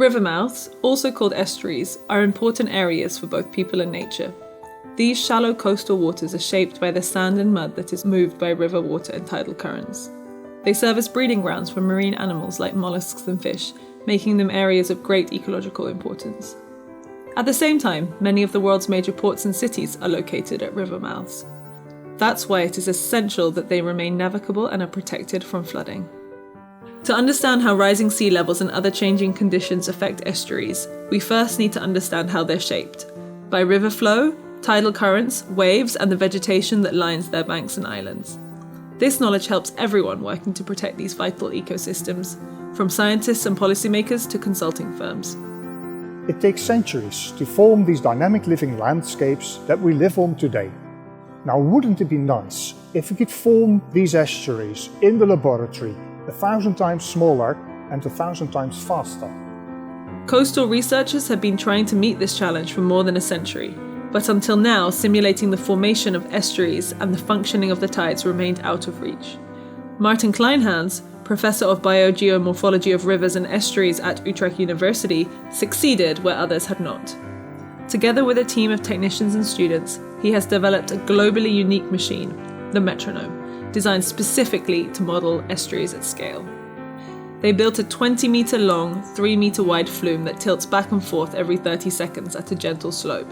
River mouths, also called estuaries, are important areas for both people and nature. These shallow coastal waters are shaped by the sand and mud that is moved by river water and tidal currents. They serve as breeding grounds for marine animals like mollusks and fish, making them areas of great ecological importance. At the same time, many of the world's major ports and cities are located at river mouths. That's why it is essential that they remain navigable and are protected from flooding. To understand how rising sea levels and other changing conditions affect estuaries, we first need to understand how they're shaped, by river flow, tidal currents, waves, and the vegetation that lines their banks and islands. This knowledge helps everyone working to protect these vital ecosystems, from scientists and policymakers to consulting firms. It takes centuries to form these dynamic living landscapes that we live on today. Now, wouldn't it be nice if we could form these estuaries in the laboratory 1,000 times smaller and 1,000 times faster? Coastal researchers have been trying to meet this challenge for more than a century, but until now, simulating the formation of estuaries and the functioning of the tides remained out of reach. Maarten Kleinhans, Professor of Biogeomorphology of Rivers and Estuaries at Utrecht University, succeeded where others had not. Together with a team of technicians and students, he has developed a globally unique machine, the Metronome, designed specifically to model estuaries at scale. They built a 20-meter long, 3-meter wide flume that tilts back and forth every 30 seconds at a gentle slope.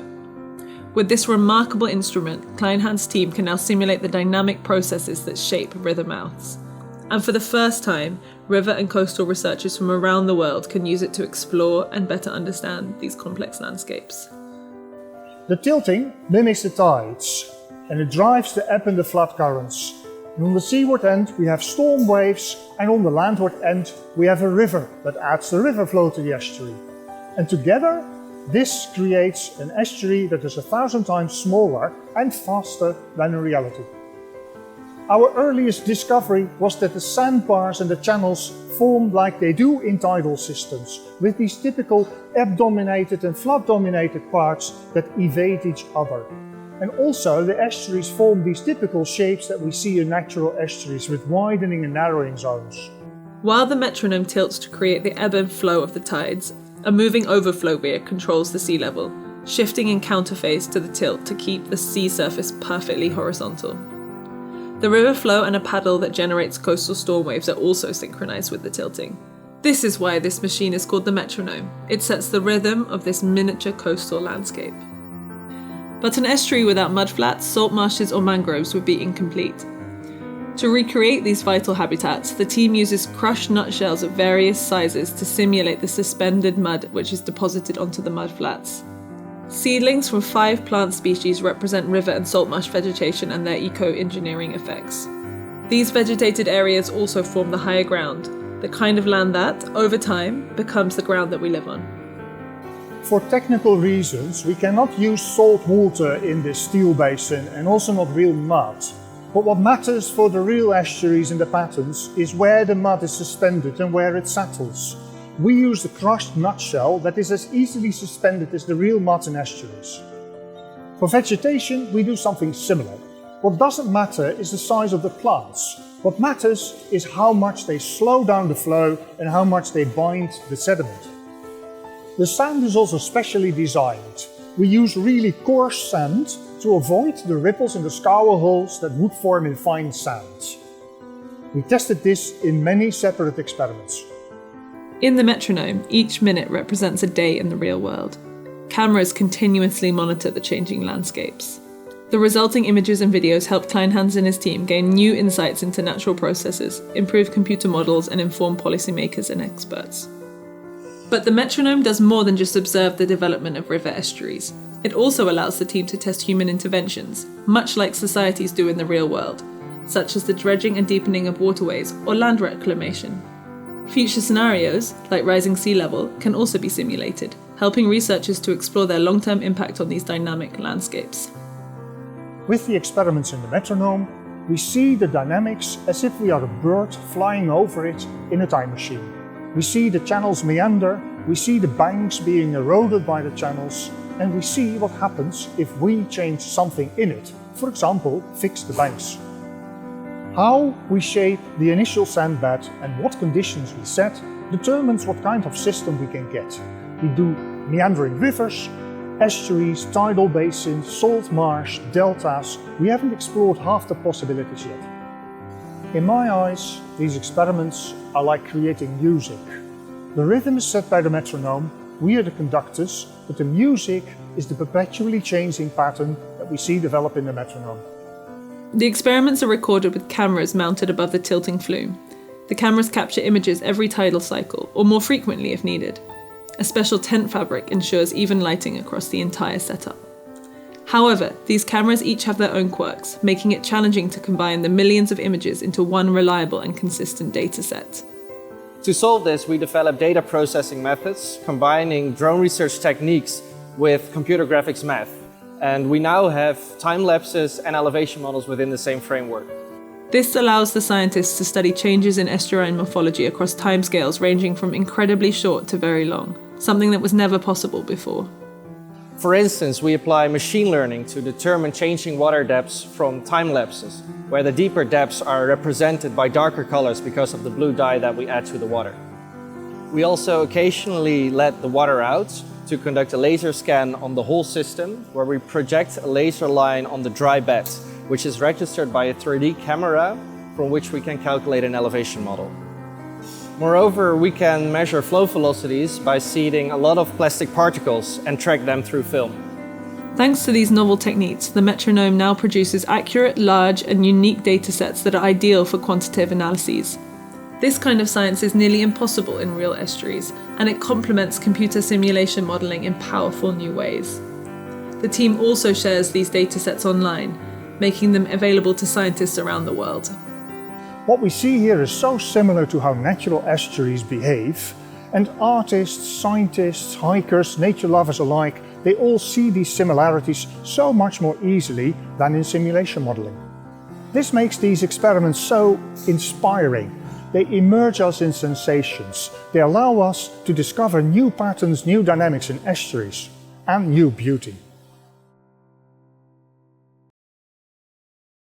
With this remarkable instrument, Kleinhans' team can now simulate the dynamic processes that shape river mouths. And for the first time, river and coastal researchers from around the world can use it to explore and better understand these complex landscapes. The tilting mimics the tides, and it drives the ebb and the flood currents. And on the seaward end we have storm waves, and on the landward end we have a river that adds the river flow to the estuary. And together this creates an estuary that is 1,000 times smaller and faster than in reality. Our earliest discovery was that the sandbars and the channels form like they do in tidal systems, with these typical ebb-dominated and flood-dominated parts that evade each other. And also the estuaries form these typical shapes that we see in natural estuaries with widening and narrowing zones. While the metronome tilts to create the ebb and flow of the tides, a moving overflow weir controls the sea level, shifting in counterphase to the tilt to keep the sea surface perfectly horizontal. The river flow and a paddle that generates coastal storm waves are also synchronized with the tilting. This is why this machine is called the metronome. It sets the rhythm of this miniature coastal landscape. But an estuary without mudflats, salt marshes or mangroves would be incomplete. To recreate these vital habitats, the team uses crushed nutshells of various sizes to simulate the suspended mud which is deposited onto the mudflats. Seedlings from 5 plant species represent river and salt marsh vegetation and their eco-engineering effects. These vegetated areas also form the higher ground, the kind of land that, over time, becomes the ground that we live on. For technical reasons, we cannot use salt water in this steel basin and also not real mud. But what matters for the real estuaries and the patterns is where the mud is suspended and where it settles. We use the crushed nutshell that is as easily suspended as the real mud in estuaries. For vegetation, we do something similar. What doesn't matter is the size of the plants. What matters is how much they slow down the flow and how much they bind the sediment. The sand is also specially designed. We use really coarse sand to avoid the ripples and the scour holes that would form in fine sand. We tested this in many separate experiments. In the metronome, each minute represents a day in the real world. Cameras continuously monitor the changing landscapes. The resulting images and videos help Kleinhans and his team gain new insights into natural processes, improve computer models, and inform policymakers and experts. But the metronome does more than just observe the development of river estuaries. It also allows the team to test human interventions, much like societies do in the real world, such as the dredging and deepening of waterways or land reclamation. Future scenarios, like rising sea level, can also be simulated, helping researchers to explore their long-term impact on these dynamic landscapes. With the experiments in the metronome, we see the dynamics as if we are a bird flying over it in a time machine. We see the channels meander, we see the banks being eroded by the channels, and we see what happens if we change something in it, for example, fix the banks. How we shape the initial sandbed and what conditions we set determines what kind of system we can get. We do meandering rivers, estuaries, tidal basins, salt marsh, deltas. We haven't explored half the possibilities yet. In my eyes, these experiments are like creating music. The rhythm is set by the metronome, we are the conductors, but the music is the perpetually changing pattern that we see develop in the metronome. The experiments are recorded with cameras mounted above the tilting flume. The cameras capture images every tidal cycle, or more frequently if needed. A special tent fabric ensures even lighting across the entire setup. However, these cameras each have their own quirks, making it challenging to combine the millions of images into one reliable and consistent data set. To solve this, we developed data processing methods, combining drone research techniques with computer graphics math. And we now have time lapses and elevation models within the same framework. This allows the scientists to study changes in estuarine morphology across timescales ranging from incredibly short to very long, something that was never possible before. For instance, we apply machine learning to determine changing water depths from time lapses, where the deeper depths are represented by darker colors because of the blue dye that we add to the water. We also occasionally let the water out to conduct a laser scan on the whole system, where we project a laser line on the dry bed, which is registered by a 3D camera from which we can calculate an elevation model. Moreover, we can measure flow velocities by seeding a lot of plastic particles and track them through film. Thanks to these novel techniques, the metronome now produces accurate, large, and unique datasets that are ideal for quantitative analyses. This kind of science is nearly impossible in real estuaries, and it complements computer simulation modeling in powerful new ways. The team also shares these datasets online, making them available to scientists around the world. What we see here is so similar to how natural estuaries behave, and artists, scientists, hikers, nature lovers alike, they all see these similarities so much more easily than in simulation modeling. This makes these experiments so inspiring. They immerse us in sensations. They allow us to discover new patterns, new dynamics in estuaries, and new beauty.